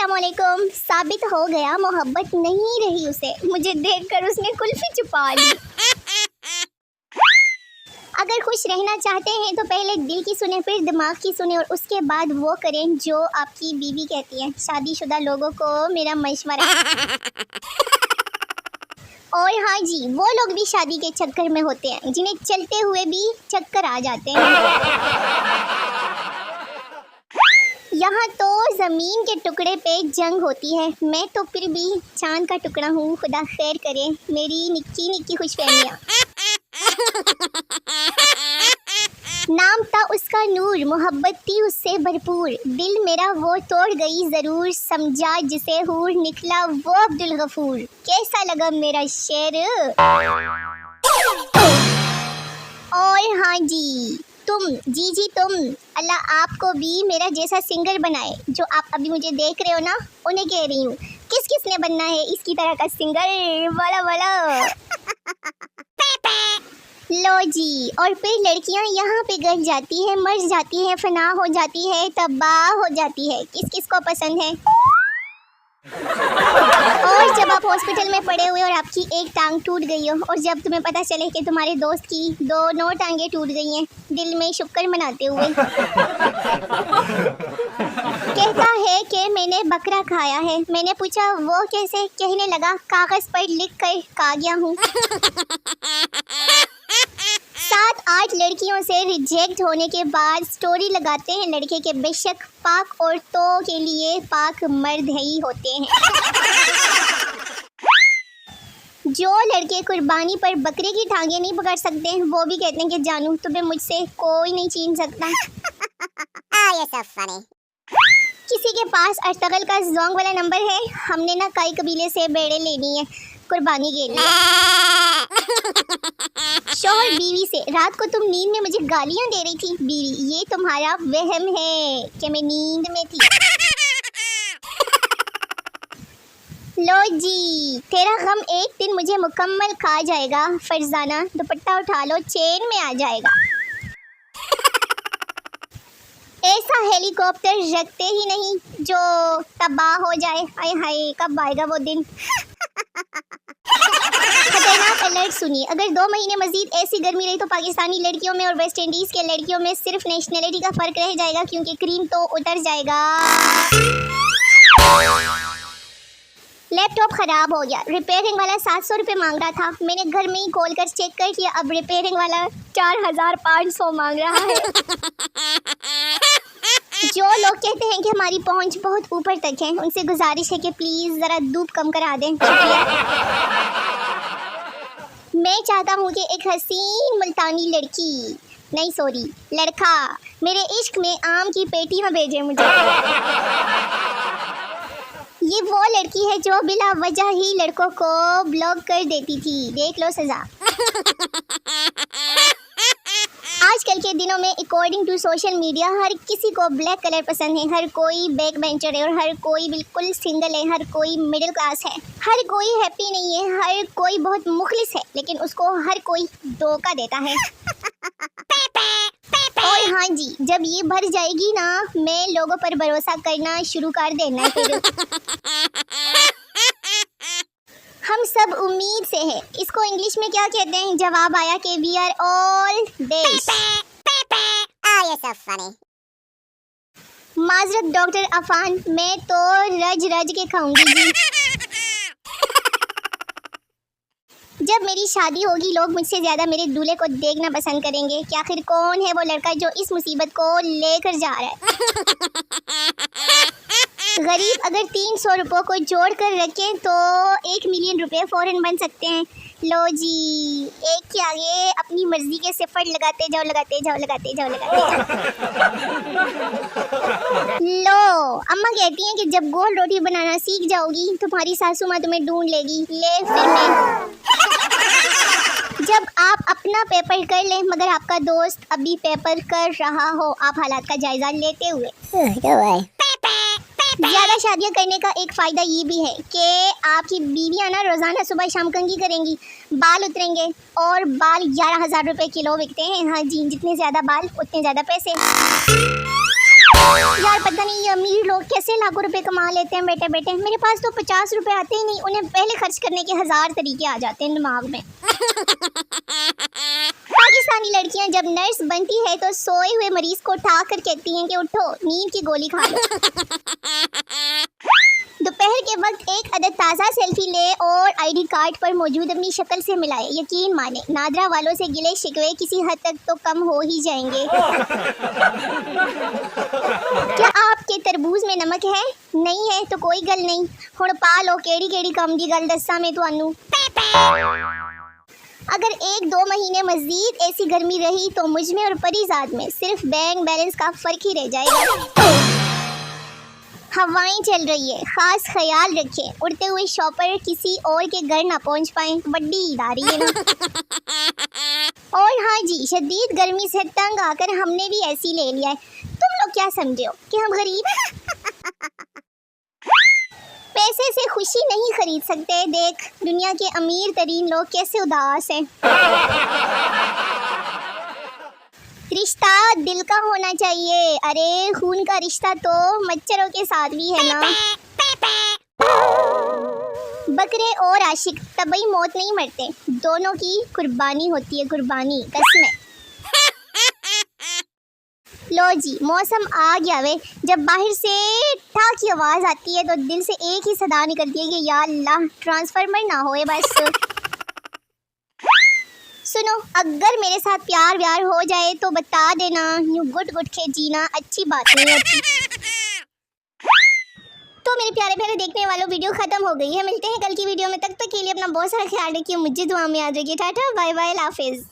अस्सलामुअलैकुम। साबित हो गया मोहब्बत नहीं रही उसे, मुझे देखकर उसने कुल्फी छुपा ली। अगर खुश रहना चाहते हैं तो पहले दिल की सुने, फिर दिमाग की सुने और उसके बाद वो करें जो आपकी बीवी कहती है। शादीशुदा लोगों को मेरा मशवरा। और हाँ जी, वो लोग भी शादी के चक्कर में होते हैं जिन्हें चलते हुए भी चक्कर आ जाते हैं। यहाँ तो ज़मीन के टुकड़े पे जंग होती है, मैं तो फिर भी चांद का टुकड़ा हूँ। खुदा खैर करे मेरी निक्की निक्की खुशफहमियाँ। नाम था उसका नूर, मोहब्बत थी उससे भरपूर। दिल मेरा वो तोड़ गई ज़रूर, समझा जिसे हूर, निकला वो अब्दुल गफूर। कैसा लगा मेरा शेर? और हाँ जी, तुम जी तुम, अल्लाह आपको भी मेरा जैसा सिंगर बनाए। जो आप अभी मुझे देख रहे हो ना, उन्हें कह रही हूँ, किस किस ने बनना है इसकी तरह का सिंगर? वाला वाला। लो जी, और फिर लड़कियां यहाँ पे गिर जाती है, मर जाती है, फना हो जाती है, तबाह हो जाती है। किस किस को पसंद है? और जब आप हॉस्पिटल में पड़े हुए और आपकी एक टांग टूट गई हो, और जब तुम्हें पता चले कि तुम्हारे दोस्त की दोनों टांगें टूट गई हैं, दिल में शुक्र मनाते हुए कहता है कि मैंने बकरा खाया है। मैंने पूछा वो कैसे? कहने लगा कागज पर लिख कर खा गया हूँ। 7-8 लड़कियों से रिजेक्ट होने के बाद स्टोरी लगाते हैं लड़के के, बेशक पाक औरतों के लिए पाक मर्द ही होते हैं। जो लड़के कुर्बानी पर बकरे की टांगें नहीं पकड़ सकते, वो भी कहते हैं कि जानू तुम्हें मुझसे कोई नहीं छीन सकता। ये सब फनी। किसी के पास अर्तगल का जोंग वाला नंबर है? हमने ना कई कबीले से बेड़े लेनी है कुर्बानी के लिए। शौहर बीवी से, रात को तुम नींद में मुझे गालियां दे रही थी। बीवी, ये तुम्हारा वहम है कि मैं नींद में थी। लो जी, तेरा गम एक दिन मुझे मुकम्मल खा जाएगा। फरजाना, दुपट्टा उठा लो, चैन में आ जाएगा। ऐसा हेलीकॉप्टर रखते ही नहीं जो तबाह हो जाए। हाय हाय, कब आएगा वो दिन? खतरनाक अलर्ट सुनिए, अगर 2 महीने मजीद ऐसी गर्मी रही तो पाकिस्तानी लड़कियों में और वेस्ट इंडीज़ के लड़कियों में सिर्फ नेशनलिटी का फ़र्क रह जाएगा, क्योंकि क्रीम तो उतर जाएगा। लैपटॉप ख़राब हो गया, रिपेयरिंग वाला 700 रुपये मांग रहा था। मैंने घर में ही खोल कर चेक कर किया, अब रिपेयरिंग वाला 4500 मांग रहा है। जो लोग कहते हैं कि हमारी पहुंच बहुत ऊपर तक है, उनसे गुजारिश है कि प्लीज़ ज़रा धूप कम करा दें। शुक्रिया। मैं चाहता हूँ कि एक हसीन मुल्तानी लड़की, नहीं सॉरी लड़का, मेरे इश्क में आम की पेटियाँ भेजे मुझे। ये वो लड़की है जो बिला वजह ही लड़कों को ब्लॉक कर देती थी। देख लो सज़ा। आजकल के दिनों में अकॉर्डिंग टू सोशल मीडिया हर किसी को ब्लैक कलर पसंद है, हर कोई बैक बेंचर है और हर कोई बिल्कुल सिंगल है, हर कोई मिडिल क्लास है, हर कोई हैप्पी नहीं है, हर कोई बहुत मुखलिस है, लेकिन उसको हर कोई धोखा देता है। और हाँ जी, जब ये भर जाएगी ना, मैं लोगों पर भरोसा करना शुरू कर देना फिर। हम सब उम्मीद से हैं। इसको इंग्लिश में क्या कहते हैं? जवाब आया कि वी आर ऑल देश। ये सब फनी। माजरत डॉक्टर अफान, मैं तो रज रज के खाऊंगी जी। जब मेरी शादी होगी लोग मुझसे ज़्यादा मेरे दूल्हे को देखना पसंद करेंगे कि आखिर कौन है वो लड़का जो इस मुसीबत को लेकर जा रहा है। गरीब अगर 300 रुपयों को जोड़ कर रखें तो 1 मिलियन रुपए फ़ौरन बन सकते हैं। लो जी, एक के आगे अपनी मर्जी के सिफर लगाते जाओ, लगाते जाओ, लगाते जाओ, लगाते जाओ। लो, अम्मा कहती हैं कि जब गोल रोटी बनाना सीख जाओगी तुम्हारी सासू माँ तुम्हें ढूंढ लेगी। ले फिर मैं। जब आप अपना पेपर कर लें मगर आपका दोस्त अभी पेपर कर रहा हो, आप हालात का जायजा लेते हुए। ज़्यादा शादियाँ करने का एक फ़ायदा ये भी है कि आपकी बीवियाँ ना रोज़ाना सुबह शाम कंघी करेंगी, बाल उतरेंगे, और बाल 11,000 रुपये किलो बिकते हैं। हाँ जी, जितने ज़्यादा बाल उतने ज़्यादा पैसे। यार पता नहीं ये अमीर लोग कैसे लाखों रुपए कमा लेते हैं बैठे बैठे। मेरे पास तो 50 रुपए आते ही नहीं, उन्हें पहले खर्च करने के 1000 तरीके आ जाते हैं दिमाग में। पाकिस्तानी लड़कियां जब नर्स बनती है तो सोए हुए मरीज को उठा कर कहती हैं कि उठो नींद की गोली खा लो। दोपहर के वक्त एक अदद ताज़ा सेल्फी ले और आईडी कार्ड पर मौजूद अपनी शक्ल से मिलाए। यकीन माने नादरा वालों से गिले शिकवे किसी हद तक तो कम हो ही जाएंगे। क्या आपके तरबूज में नमक है? नहीं है तो कोई गल नहीं, हुण पा लो केड़ी केड़ी कम दी गल दस्सां मैं तुहानू। अगर 1-2 महीने मज़ीद ऐसी गर्मी रही तो मुझ में और परीजाद में सिर्फ बैंक बैलेंस का फ़र्क ही रह जाएगा। हवाएं चल रही है, खास ख्याल रखें उड़ते हुए शॉपर किसी और के घर ना पहुंच पाएं, बड़ी इदारी है ना। और हाँ जी, शदीद गर्मी से तंग आकर हमने भी ऐसी ले लिया है। तुम लोग क्या समझे हो कि हम गरीब हैं? पैसे से खुशी नहीं खरीद सकते। देख दुनिया के अमीर तरीन लोग कैसे उदास हैं। रिश्ता दिल का होना चाहिए। अरे खून का रिश्ता तो मच्छरों के साथ भी है ना। बकरे और आशिक तभी मौत नहीं मरते, दोनों की कुर्बानी होती है, कुर्बानी कसम है। लो जी मौसम आ गया वे, जब बाहर से ठा की आवाज़ आती है तो दिल से एक ही सदा निकलती है कि या अल्लाह ट्रांसफार्मर ना होए बस। सुनो, अगर मेरे साथ प्यार व्यार हो जाए तो बता देना, यूं गुट गुट के जीना अच्छी बात नहीं होती। तो मेरे प्यारे प्यारे देखने वालों, वीडियो खत्म हो गई है। मिलते हैं कल की वीडियो में, तब तक के लिए अपना बहुत सारा ख्याल रखिए, मुझे दुआ में याद रखिए। टाटा बाय बाय, अल्लाह हाफिज़।